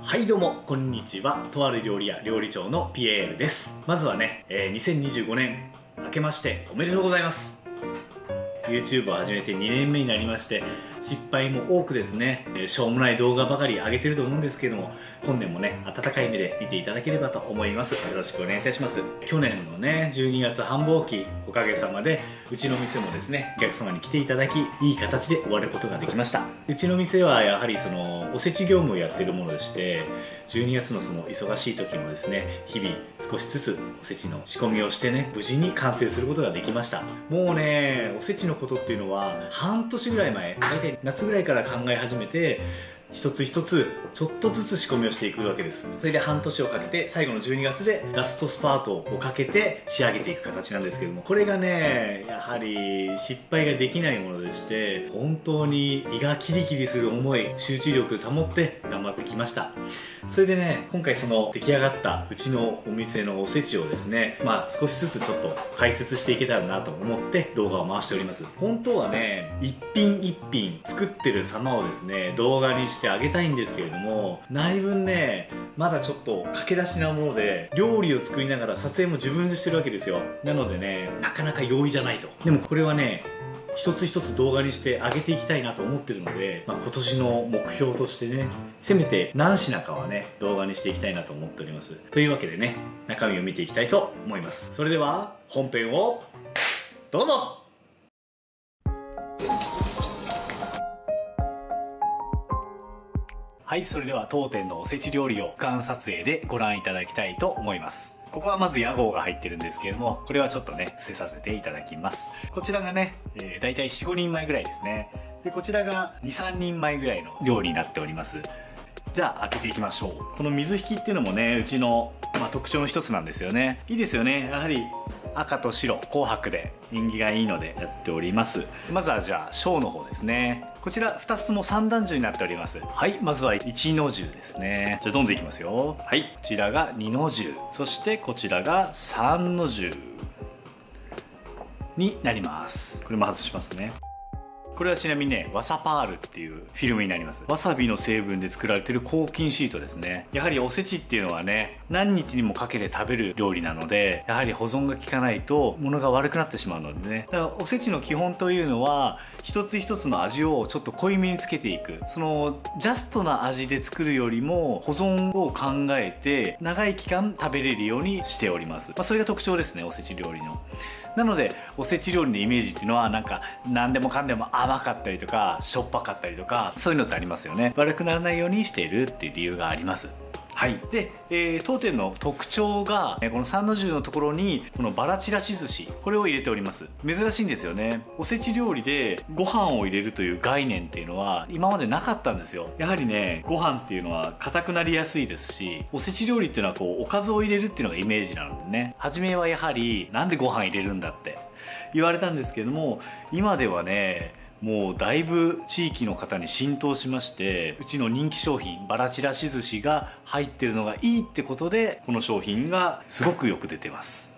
はいどうもこんにちは。とある料理屋料理長のピエールです。まずはね、2025年明けましておめでとうございます。 YouTube を始めて2年目になりまして、失敗も多くですね、しょうもない動画ばかり上げてると思うんですけれども、本年もね温かい目で見ていただければと思います。よろしくお願いいたします。去年のね12月繁忙期、おかげさまでうちの店もですねお客様に来ていただき、いい形で終わることができました。うちの店はやはりそのおせち業務をやっているものでして、12月のその忙しい時もですね、日々少しずつおせちの仕込みをしてね、無事に完成することができました。もうね、おせちのことっていうのは半年ぐらい前、大体夏ぐらいから考え始めて、一つ一つちょっとずつ仕込みをしていくわけです。それで半年をかけて最後の12月でラストスパートをかけて仕上げていく形なんですけども、これがねやはり失敗ができないものでして、本当に胃がキリキリする思い、集中力保って頑張ってきました。それでね、今回その出来上がったうちのお店のおせちをですね、少しずつちょっと解説していけたらなと思って動画を回しております。本当はね、一品一品作ってる様をですね動画にしてあげたいんですけれども、内分ねまだちょっと駆け出しなもので、料理を作りながら撮影も自分でしてるわけですよ。なのでね、なかなか容易じゃないと。でもこれはね、一つ一つ動画にして上げていきたいなと思ってるので、今年の目標としてね、せめて何品かはね動画にしていきたいなと思っております。というわけでね、中身を見ていきたいと思います。それでは本編をどうぞ。はい、それでは当店のおせち料理を俯瞰撮影でご覧いただきたいと思います。ここはまず屋号が入ってるんですけれども、これはちょっとね伏せさせていただきます。こちらがね、だいたい 4,5 人前ぐらいですね。でこちらが 2,3 人前ぐらいの量になっております。じゃあ開けていきましょう。この水引きっていうのもね、うちの、特徴の一つなんですよね。いいですよね。やはり赤と白、紅白で縁起がいいのでやっております。まずはじゃあ小の方ですね。こちら2つとも三段重になっております。はい、まずは1の重ですね。じゃあどんどんいきますよ。はい、こちらが2の重、そしてこちらが3の重になります。これも外しますね。これはちなみにね、ワサパールっていうフィルムになります。わさびの成分で作られている抗菌シートですね。やはりおせちっていうのはね、何日にもかけて食べる料理なので、やはり保存が効かないと物が悪くなってしまうのでね。だからおせちの基本というのは、一つ一つの味をちょっと濃いめにつけていく。そのジャストな味で作るよりも保存を考えて長い期間食べれるようにしております。それが特徴ですね、おせち料理の。なのでおせち料理のイメージっていうのは、なんか何でもかんでも甘かったりとかしょっぱかったりとか、そういうのってありますよね。悪くならないようにしているっていう理由があります。はい。で、当店の特徴がこの三の重のところにこのバラちらし寿司、これを入れております。珍しいんですよね。おせち料理でご飯を入れるという概念っていうのは今までなかったんですよ。やはりね、ご飯っていうのは硬くなりやすいですし、おせち料理っていうのはこうおかずを入れるっていうのがイメージなのでね、初めはやはりなんでご飯入れるんだって言われたんですけども、今ではねもうだいぶ地域の方に浸透しまして、うちの人気商品バラちらし寿司が入ってるのがいいってことで、この商品がすごくよく出てます。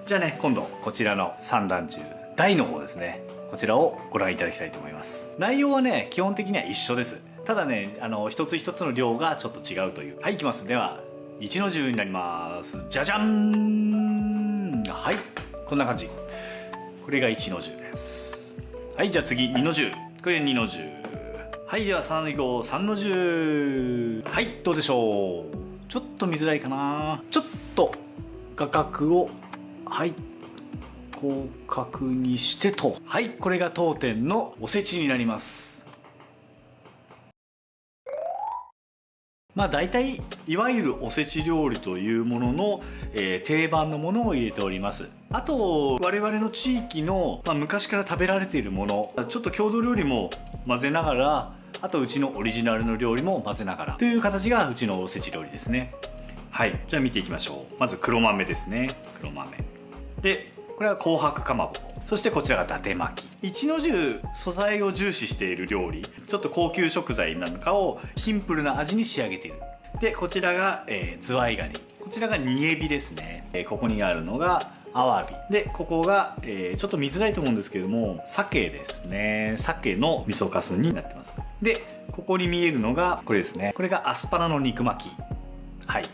じゃあね、今度こちらの三段重大の方ですね、こちらをご覧いただきたいと思います。内容はね基本的には一緒です。ただね、一つ一つの量がちょっと違うという。はい、いきます。では1の重になります。じゃじゃん。はい、こんな感じ。これが1の重です。はい、じゃあ次2の重。これ2の重。はい、では3の3の重。はい、どうでしょう。ちょっと見づらいかな。ちょっと画角を、はい、広角にしてと。はい、これが当店のおせちになります。大体いわゆるおせち料理というものの、定番のものを入れております。あと我々の地域の、昔から食べられているもの、ちょっと郷土料理も混ぜながら、あとうちのオリジナルの料理も混ぜながらという形がうちのおせち料理ですね。はい、じゃあ見ていきましょう。まず黒豆ですね。黒豆で、これは紅白かまぼこ、そしてこちらが伊達巻き。一の重、素材を重視している料理、ちょっと高級食材なんかをシンプルな味に仕上げている。でこちらが、ズワイガニ、こちらが煮エビですね。ここにあるのがアワビで、ここが、ちょっと見づらいと思うんですけども、鮭ですね。鮭の味噌かすになってます。でここに見えるのがこれですね。これがアスパラの肉巻き。はい、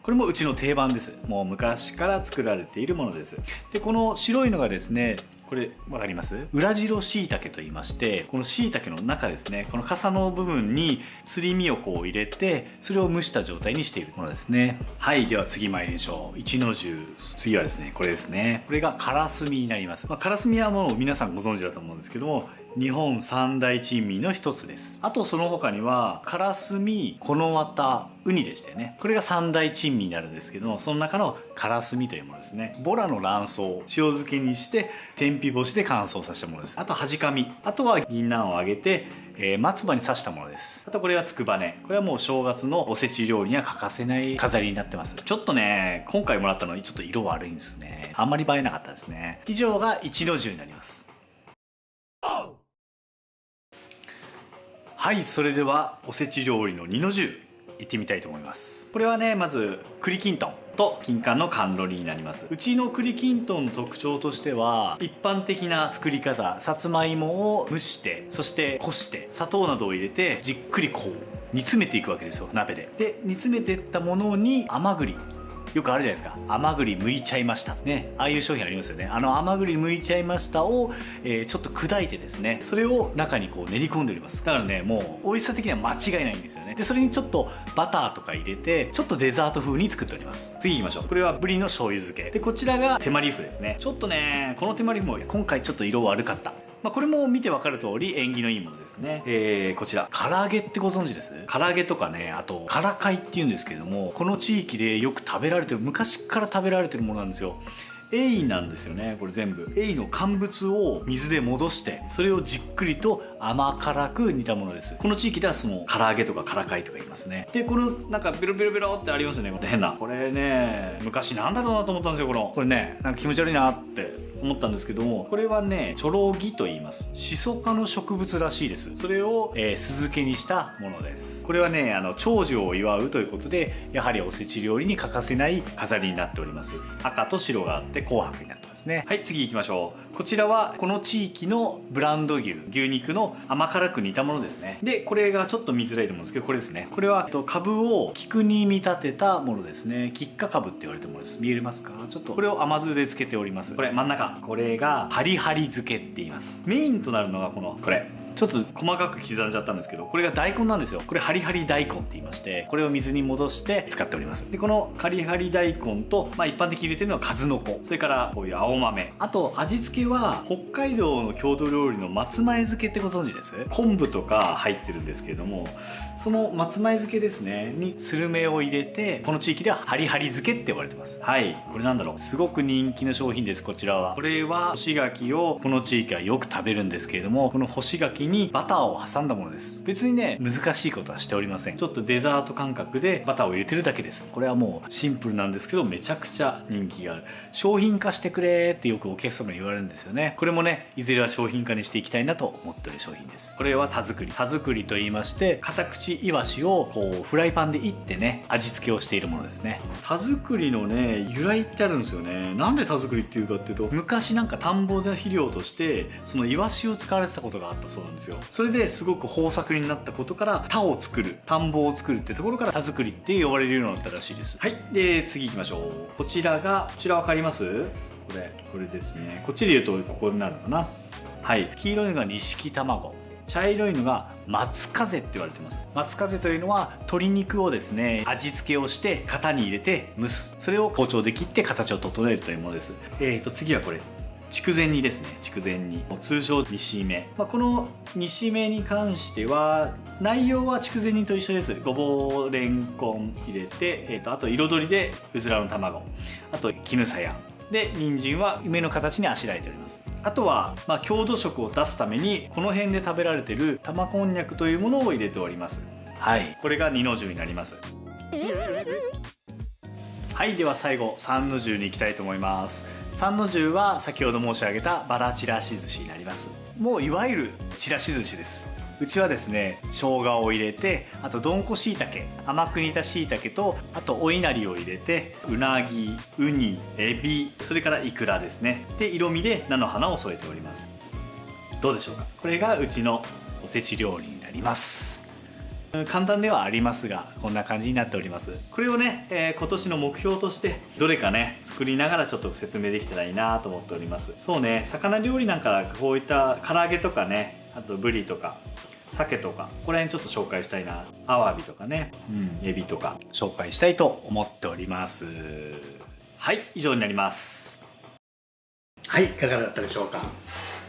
これもうちの定番です。もう昔から作られているものです。でこの白いのがですね、これ分かります？裏白椎茸と言いまして、この椎茸の中ですね、この傘の部分にすり身をこう入れて、それを蒸した状態にしているものですね。はい、では次参りましょう。一の重。次はですね、これですね。これがカラスミになります。カラスミはもう皆さんご存知だと思うんですけども、日本三大珍味の一つです。あとその他にはカラスミ、このわた、ウニでしたよね。これが三大珍味になるんですけども、その中のカラスミというものですね。ボラの卵巣を塩漬けにして天日干しで乾燥させたものです。あとはじかみ、あとは銀杏を揚げて、松葉に刺したものです。あとこれはつくばね。これはもう正月のおせち料理には欠かせない飾りになってます。ちょっとね、今回もらったのにちょっと色悪いんですね。あんまり映えなかったですね。以上が一の重になります。はい、それではおせち料理の二の重いってみたいと思います。これはね、まず栗きんとんと金柑の甘露煮になります。うちの栗きんとんの特徴としては、一般的な作り方、さつまいもを蒸して、そしてこして砂糖などを入れてじっくりこう煮詰めていくわけですよ、鍋で。で煮詰めていったものに甘栗、よくあるじゃないですか。甘栗剥いちゃいましたね。ああいう商品ありますよね。甘栗剥いちゃいましたを、ちょっと砕いてですね、それを中にこう練り込んでおります。だからね、もう美味しさ的には間違いないんですよね。でそれにちょっとバターとか入れて、ちょっとデザート風に作っております。次行きましょう。これはブリの醤油漬けで、こちらが手まり麩ですね。ちょっとね、この手まり麩も今回ちょっと色悪かった。これも見て分かる通り縁起のいいものですね。こちら唐揚げってご存知です？唐揚げとかね、あとからかいっていうんですけれども、この地域でよく食べられてる、昔から食べられてるものなんですよ。エイなんですよね。これ全部エイの乾物を水で戻して、それをじっくりと甘辛く煮たものです。この地域ではその唐揚げとかからかいとか言いますね。でこのなんかベロベロベロってありますよね。変な、これね、昔なんだろうなと思ったんですよ。これね、なんか気持ち悪いなって思ったんですけども、これはね、チョロギと言います。シソ科の植物らしいです。それを、酢漬けにしたものです。これはね、長寿を祝うということで、やはりおせち料理に欠かせない飾りになっております。赤と白があって紅白になってますね。はい、次行きましょう。こちらはこの地域のブランド牛肉の甘辛く煮たものですね。でこれがちょっと見づらいと思うんですけど、これですね。これは株を菊に見立てたものですね。菊花株って言われてるものです。見えますか？ちょっとこれを甘酢でつけております。これ真ん中、これがハリハリ漬けって言います。メインとなるのがこれちょっと細かく刻んじゃったんですけど、これが大根なんですよ。これハリハリ大根って言いまして、これを水に戻して使っております。でこのハリハリ大根と、一般的に入れてるのは数の子、それからこういう青豆、あと味付けは北海道の郷土料理の松前漬けってご存知です？昆布とか入ってるんですけれども、その松前漬けですねにスルメを入れて、この地域ではハリハリ漬けって呼ばれてます。はい、これなんだろう、すごく人気の商品です。こちらは、これは干し柿をこの地域はよく食べるんですけれども、この干し柿にバターを挟んだものです。別にね、難しいことはしておりません。ちょっとデザート感覚でバターを入れてるだけです。これはもうシンプルなんですけど、めちゃくちゃ人気がある。商品化してくれってよくお客様に言われるんですよね。これもね、いずれは商品化にしていきたいなと思ってる商品です。これは田作りと言いまして、片口イワシをこうフライパンでいってね、味付けをしているものですね。田作りのね、由来ってあるんですよね。なんで田作りっていうかっていうと、昔なんか田んぼで肥料としてそのイワシを使われてたことがあったそうなんですよ。それですごく豊作になったことから、田を作る、田んぼを作るってところから田作りって呼ばれるようになったらしいです。はい、で次行きましょう。こちら分かります？これですね。こっちで言うとここになるのかな。はい、黄色いのが錦卵、茶色いのが松風って言われてます。松風というのは鶏肉をですね、味付けをして型に入れて蒸す、それを包丁で切って形を整えるというものです。次はこれ筑前煮ですね。筑前煮、通称煮しめ。この煮しめに関しては内容は筑前煮と一緒です。ごぼう、れんこん入れて、あと彩りでうずらの卵、あと絹さやで、人参は梅の形にあしらえております。あとは、郷土色を出すためにこの辺で食べられている玉こんにゃくというものを入れております。はい、これが二の重になります。はい、では最後三の重に行きたいと思います。三の重は先ほど申し上げたバラちらし寿司になります。もういわゆるちらし寿司です。うちはですね生姜を入れて、あとどんこしいたけ、甘く煮たしいたけと、あとお稲荷を入れて、うなぎ、ウニ、エビ、それからイクラですね。で色味で菜の花を添えております。どうでしょうか。これがうちのおせち料理になります。簡単ではありますがこんな感じになっております。これをね、今年の目標としてどれかね作りながらちょっと説明できたらいいなと思っております。そうね、魚料理なんかこういった唐揚げとかね、あとブリとか鮭とか、ここら辺ちょっと紹介したいな。アワビとかね、エビとか紹介したいと思っております。はい、以上になります。はい、いかがだったでしょうか。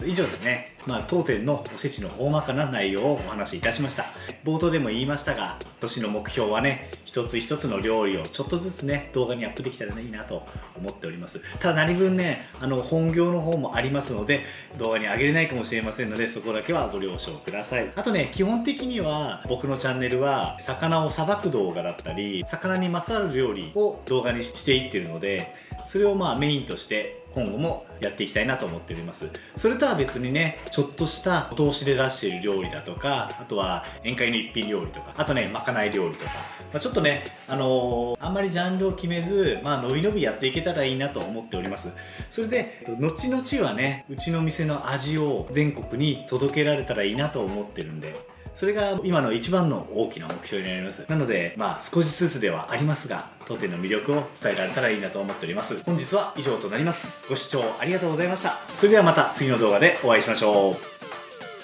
以上でね、当店のおせちの大まかな内容をお話しいたしました。冒頭でも言いましたが、今年の目標はね、一つ一つの料理をちょっとずつね動画にアップできたらいいなと思っております。ただ何分ね本業の方もありますので動画に上げれないかもしれませんので、そこだけはご了承ください。あとね、基本的には僕のチャンネルは魚をさばく動画だったり魚にまつわる料理を動画にしていってるので、それをメインとして今後もやっていきたいなと思っております。それとは別にね、ちょっとしたお通しで出している料理だとか、あとは宴会の一品料理とか、あとねまかない料理とか、ちょっとねあんまりジャンルを決めずのびのびやっていけたらいいなと思っております。それで後々はね、うちの店の味を全国に届けられたらいいなと思ってるんで、それが今の一番の大きな目標になります。なので少しずつではありますが当店の魅力を伝えられたらいいなと思っております。本日は以上となります。ご視聴ありがとうございました。それではまた次の動画でお会いしましょう。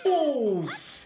おーす。